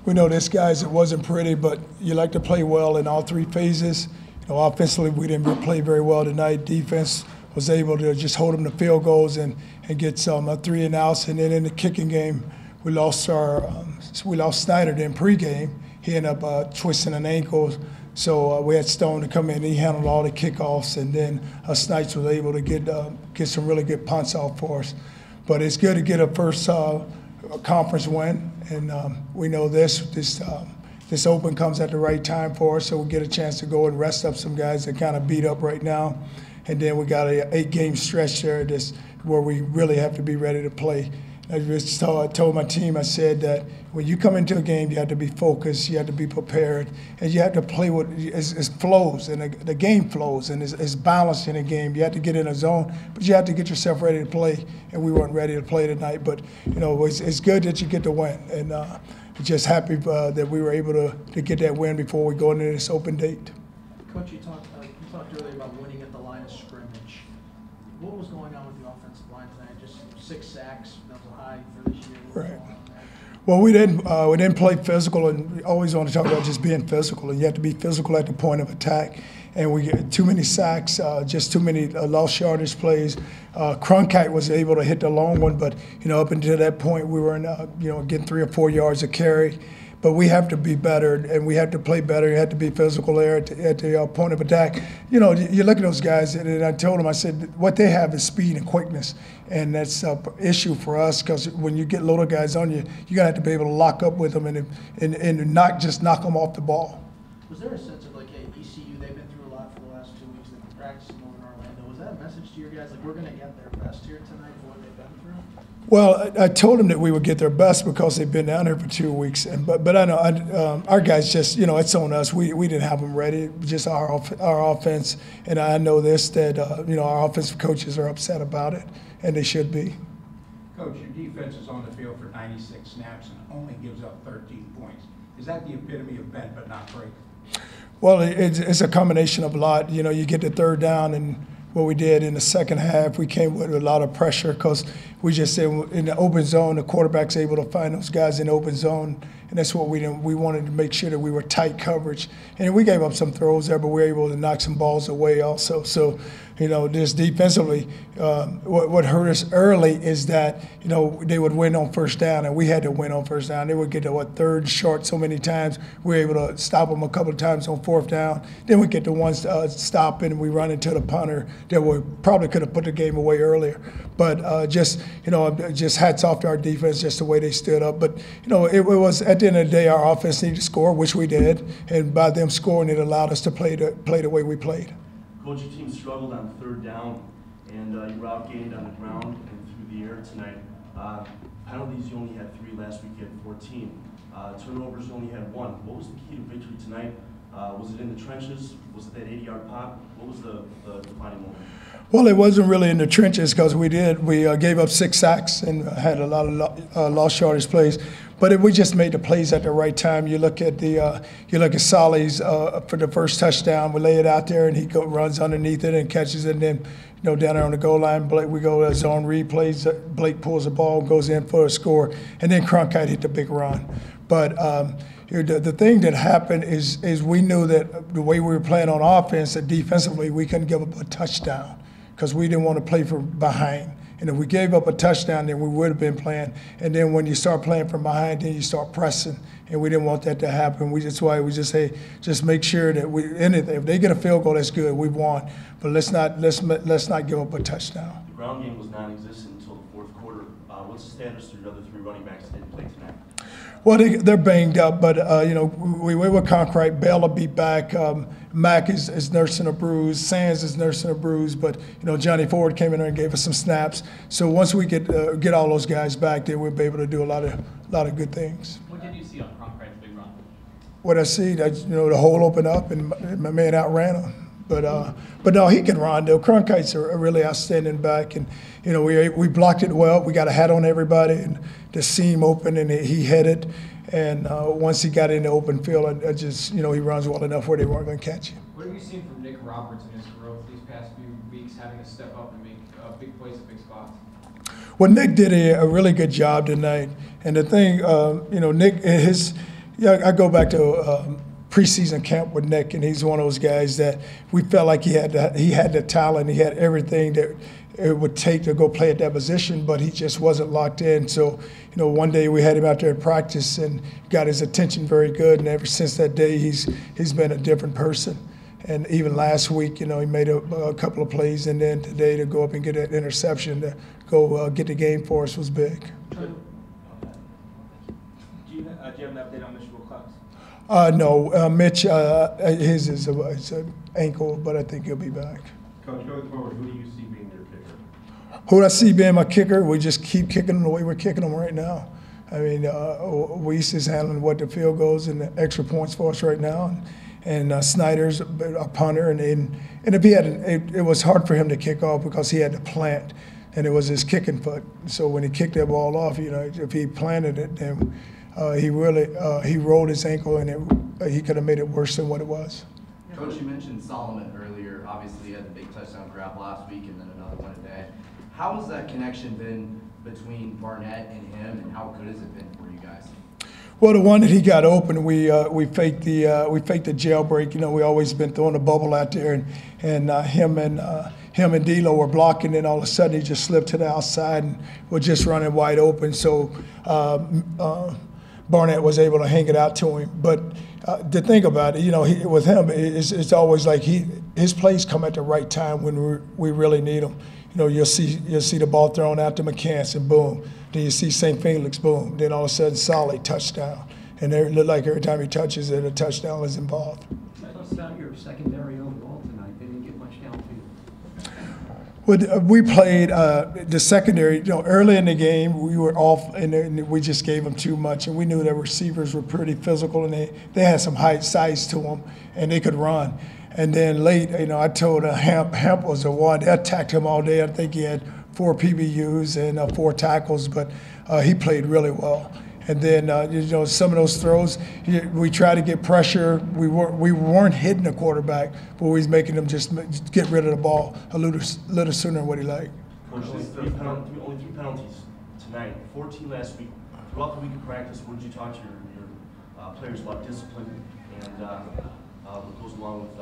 we know this guys, it wasn't pretty, but you like to play well in all three phases. Offensively, we didn't play very well tonight. Defense was able to just hold them to field goals and get some 3-and-outs. And then in the kicking game, we lost Snyder in pregame. He ended up twisting an ankle. So we had Stone to come in. He handled all the kickoffs, and then Snipes was able to get some really good punts off for us. But it's good to get a first conference win, and we know this Open comes at the right time for us, so we get a chance to go and rest up some guys that kind of beat up right now. And then we got an 8-game stretch there where we really have to be ready to play. I just told my team, I said that when you come into a game, you have to be focused, you have to be prepared, and you have to play what it flows, and the game flows, and it's balanced in a game. You have to get in a zone, but you have to get yourself ready to play, and we weren't ready to play tonight. But, it's good that you get the win, and just happy that we were able to get that win before we go into this open date. Coach, you talked earlier about winning at the line of scrimmage. What was going on with the offensive line tonight? Just 6 sacks, that was a high for this year. Right. Well, we didn't play physical, and we always want to talk about just being physical, and you have to be physical at the point of attack. And we get too many sacks, just too many lost yardage plays. Cronkite was able to hit the long one, but up until that point, we were getting 3 or 4 yards a carry. But we have to be better, and we have to play better. You have to be physical there at the point of attack. You look at those guys, and I told them, I said, what they have is speed and quickness, and that's an issue for us because when you get little guys on you, you're going to have to be able to lock up with them and not just knock them off the ball. Was there a sense of, like, hey, ECU, they've been through a lot for the last 2 weeks. They've been practicing over in Orlando. Was that a message to your guys, like, we're going to get their best here tonight for what they've been through? Well, I told them that we would get their best because they've been down here for 2 weeks. But I know our guys just, it's on us. We didn't have them ready, just our offense. And I know this, that, our offensive coaches are upset about it, and they should be. Coach, your defense is on the field for 96 snaps and only gives up 13 points. Is that the epitome of bend but not break? Well, it's a combination of a lot. You get the third down, and what we did in the second half, we came with a lot of pressure because we just said in the open zone, the quarterback's able to find those guys in the open zone, and that's what we did. We wanted to make sure that we were tight coverage. And we gave up some throws there, but we were able to knock some balls away also. So, just defensively, what hurt us early is that, they would win on first down, and we had to win on first down. They would get to, third and short so many times. We were able to stop them a couple of times on fourth down. Then we get to one stop, and we run into the punter that we probably could have put the game away earlier. But just hats off to our defense, just the way they stood up. But, it was, at the end of the day, our offense needed to score, which we did. And by them scoring, it allowed us to play the way we played. Coach, your team struggled on third down, and you were outgained on the ground and through the air tonight. Penalties, you only had 3 last week, you had 14. Turnovers, you only had 1. What was the key to victory tonight? Was it in the trenches? Was it that 80-yard pop? What was the defining moment? Well, it wasn't really in the trenches because we gave up 6 sacks and had a lot of lost yardage plays. But we just made the plays at the right time. You look at Solly's for the first touchdown. We lay it out there, and he runs underneath it and catches it. And then, down there on the goal line, we go to zone replays. Blake pulls the ball, goes in for a score, and then Cronkite hit the big run. But the thing that happened is we knew that the way we were playing on offense, that defensively we couldn't give up a touchdown because we didn't want to play from behind. And if we gave up a touchdown, then we would have been playing. And then when you start playing from behind, then you start pressing. And we didn't want that to happen. That's why we just say, just make sure that if they get a field goal, that's good. We've won. But let's not give up a touchdown. The ground game was non-existent until the fourth quarter. What's the status of your other 3 running backs that didn't play tonight? Well, they're banged up, but we were Concrete. Bell will be back. Mack is nursing a bruise. Sands is nursing a bruise, but Johnny Ford came in there and gave us some snaps. So once we get all those guys back, then we'll be able to do a lot of good things. What did you see on Concrete's big run? What I see, the hole opened up and my man outran him. But no, he can run though. Cronkite's a really outstanding back, and we blocked it well. We got a hat on everybody, and the seam opened, and he hit it. And once he got in the open field, he runs well enough where they weren't going to catch him. What have you seen from Nick Roberts in his growth these past few weeks, having to step up and make big plays at big spots? Well, Nick did a really good job tonight, and the thing, Nick, Yeah, I go back to preseason camp with Nick, and he's one of those guys that we felt like he had the talent, he had everything that it would take to go play at that position, but he just wasn't locked in. So, one day we had him out there in practice and got his attention very good, and ever since that day, he's been a different person. And even last week, he made a couple of plays, and then today to go up and get an interception to go get the game for us was big. Do you have an update on Mitch Wilcox? No, Mitch, his is an ankle, but I think he'll be back. Coach, going forward, who do you see being your kicker? Who do I see being my kicker? We just keep kicking them the way we're kicking them right now. I mean, Weiss is handling the field goals and the extra points for us right now, and Snyder's a punter, and if he had, it was hard for him to kick off because he had to plant, and it was his kicking foot. So when he kicked that ball off, if he planted it, then he rolled his ankle, and he could have made it worse than what it was. Coach, you mentioned Solomon earlier. Obviously, he had the big touchdown grab last week and then another one today. How has that connection been between Barnett and him, and how good has it been for you guys? Well, the one that he got open, we faked the jailbreak. We always been throwing a bubble out there, and him and D'Lo were blocking, and all of a sudden he just slipped to the outside and was just running wide open. So Barnett was able to hang it out to him. But the thing about it, with him, it's always like his plays come at the right time when we really need them. You'll see the ball thrown out to McCants, and boom. Then you see St. Felix, boom. Then all of a sudden, Solly, touchdown. And it looked like every time he touches it, a touchdown is involved. Tell us about your secondary overall tonight. They didn't get much downfield. Well, we played the secondary. Early in the game, we were off, and we just gave them too much. And we knew their receivers were pretty physical, and they had some height, size to them, and they could run. And then late, I told Hamp was the one. They attacked him all day. I think he had 4 PBUs and 4 tackles, but he played really well. And then, some of those throws, we tried to get pressure. We weren't hitting the quarterback, but we was making him just get rid of the ball a little sooner than what he liked. Coach, only 3 penalties tonight, 14 last week. Throughout the week of practice, what did you talk to your players about discipline and what goes along with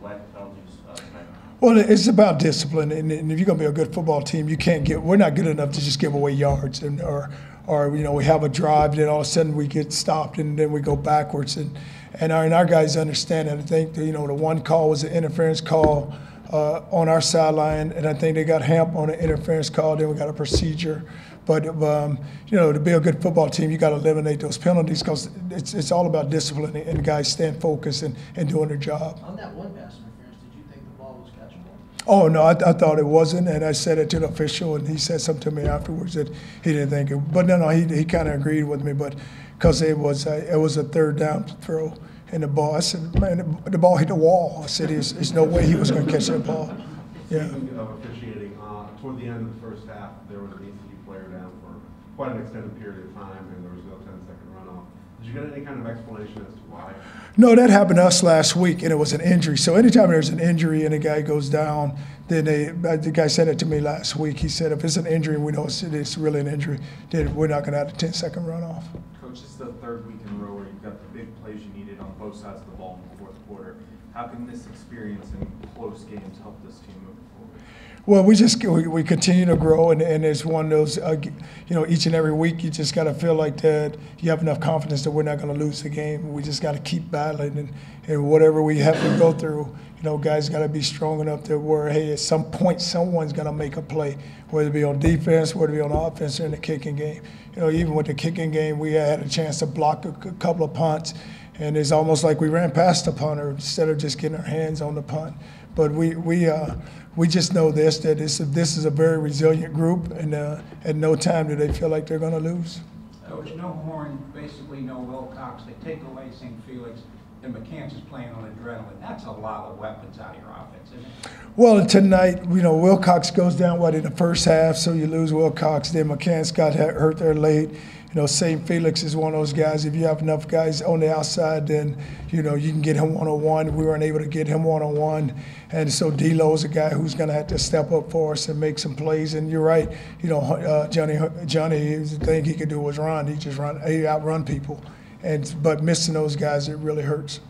lack of penalties tonight? Well, it's about discipline, and if you're going to be a good football team, we're not good enough to just give away yards, or we have a drive, then all of a sudden we get stopped, and then we go backwards, and our guys understand that. I think the one call was an interference call on our sideline, and I think they got Hamp on an interference call. Then we got a procedure. But to be a good football team, you got to eliminate those penalties because it's all about discipline and guys staying focused and doing their job. On that one pass interference, did you think the ball was catchable? Oh no, I thought it wasn't, and I said it to the official, and he said something to me afterwards that he didn't think it. But no, he kind of agreed with me, but because it was a third down throw, and the ball. I said, man, the ball hit the wall. I said, there's no way he was going to catch that ball. Yeah. Speaking of officiating, toward the end of the first half, there was an ECU player down for quite an extended period of time, and there was no 10-second runoff. Did you get any kind of explanation as to why? No, that happened to us last week, and it was an injury. So anytime there's an injury and a guy goes down, then the guy said it to me last week. He said, if it's an injury, we know it's really an injury, then we're not going to have a 10-second runoff. Coach, this is the 3rd week in a row where you've got the big plays you needed on both sides of the ball in the 4th quarter. How can this experience in close games help this team move forward? Well, we continue to grow, and it's one of those, each and every week you just got to feel like that you have enough confidence that we're not going to lose the game. We just got to keep battling, and whatever we have to go through, guys got to be strong enough to where, hey, at some point someone's going to make a play, whether it be on defense, whether it be on offense, or in the kicking game. Even with the kicking game, we had a chance to block a couple of punts, and it's almost like we ran past the punter instead of just getting our hands on the punt. But we just know this is a very resilient group, and at no time do they feel like they're going to lose. Coach, no Horn, basically no Wilcox. They take away St. Felix, and McCants is playing on adrenaline. That's a lot of weapons out of your offense, isn't it? Well, tonight, Wilcox goes down, in the first half, so you lose Wilcox. Then McCants got hurt there late. St. Felix is one of those guys. If you have enough guys on the outside, then, you can get him one-on-one. We weren't able to get him one-on-one. And so D'Lo's a guy who's going to have to step up for us and make some plays. And you're right, Johnny, the thing he could do was run. He outrun people. but missing those guys, it really hurts.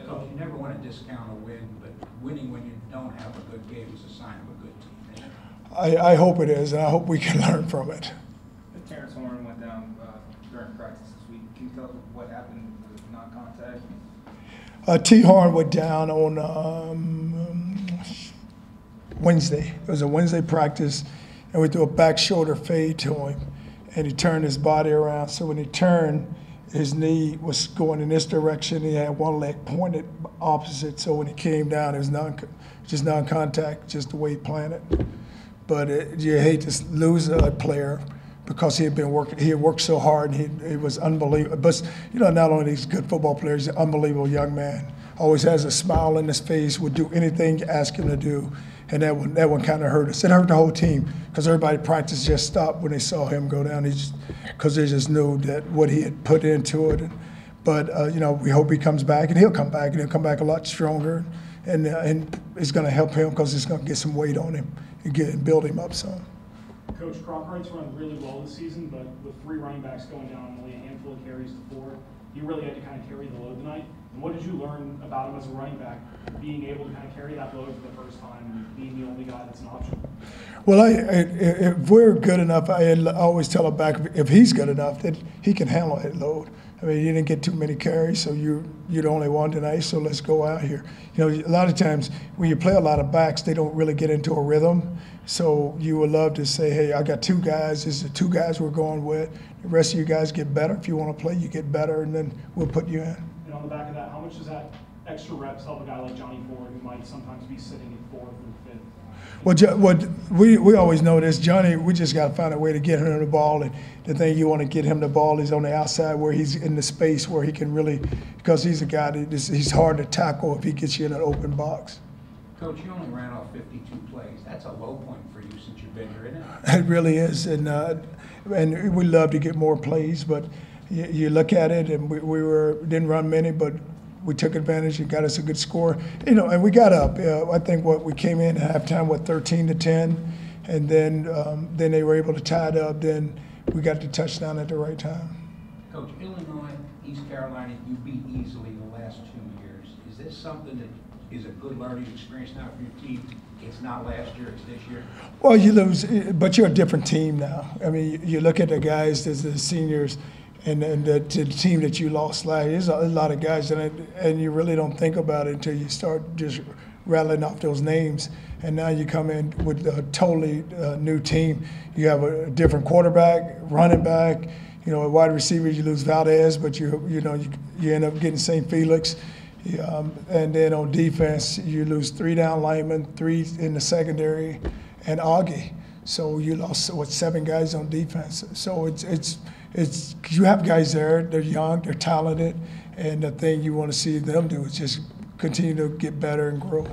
Coach, you never want to discount a win, but winning when you don't have a good game is a sign of a good team. I hope it is, and I hope we can learn from it. Terrence Horn went down during practice this week. Can you tell us what happened with non-contact? T. Horn went down on Wednesday. It was a Wednesday practice, and we threw a back shoulder fade to him, and he turned his body around. So when he turned, his knee was going in this direction. He had one leg pointed opposite. So when he came down, it was just non-contact, just the way he planted. But you hate to lose a player because he had been working. He had worked so hard, and he was unbelievable. But not only he's a good football player, he's an unbelievable young man. Always has a smile on his face. Would do anything you ask him to do. And that one kind of hurt us. It hurt the whole team because everybody practice just stopped when they saw him go down. Because they just knew that what he had put into it. But we hope he comes back, and he'll come back, and he'll come back a lot stronger. And it's going to help him because it's going to get some weight on him and build him up some. Coach, Cronkite's run really well this season, but with 3 running backs going down, only a handful of carries to 4, you really had to kind of carry the load tonight. And what did you learn about him as a running back, being able to kind of carry that load for the first time and being the only guy that's an option? Well, if we're good enough, I always tell a back, if he's good enough, that he can handle that load. I mean, you didn't get too many carries, so you're the only one tonight, so let's go out here. A lot of times when you play a lot of backs, they don't really get into a rhythm. So you would love to say, hey, I got 2 guys. This is the 2 guys we're going with. The rest of you guys get better. If you want to play, you get better, and then we'll put you in. And on the back of that, how much does that extra reps help a guy like Johnny Ford, who might sometimes be sitting in 4th or 5th? We always know this. Johnny, we just got to find a way to get him the ball. And the thing you want to get him the ball is on the outside where he's in the space where he can really, because he's a guy that he's hard to tackle if he gets you in an open box. Coach, you only ran off 52 plays. That's a low point for you since you've been here, isn't it? It really is. And we love to get more plays, but you look at it, and we didn't run many, but we took advantage and got us a good score. And we got up. I think we came in at halftime, 13-10, and then they were able to tie it up. Then we got the touchdown at the right time. Coach, Illinois, East Carolina, you beat easily the last 2 years. Is this something that is a good learning experience now for your team? It's not last year, it's this year? Well, you lose, but you're a different team now. I mean, you look at the guys, the seniors, and the team that you lost last year. There's a lot of guys, and you really don't think about it until you start just rattling off those names. And now you come in with a totally new team. You have a different quarterback, running back, a wide receiver. You lose Valdez, but you end up getting St. Felix. And then on defense, you lose 3 down linemen, 3 in the secondary, and Augie. So you lost 7 guys on defense. So it's you have guys there. They're young, they're talented, and the thing you want to see them do is just continue to get better and grow.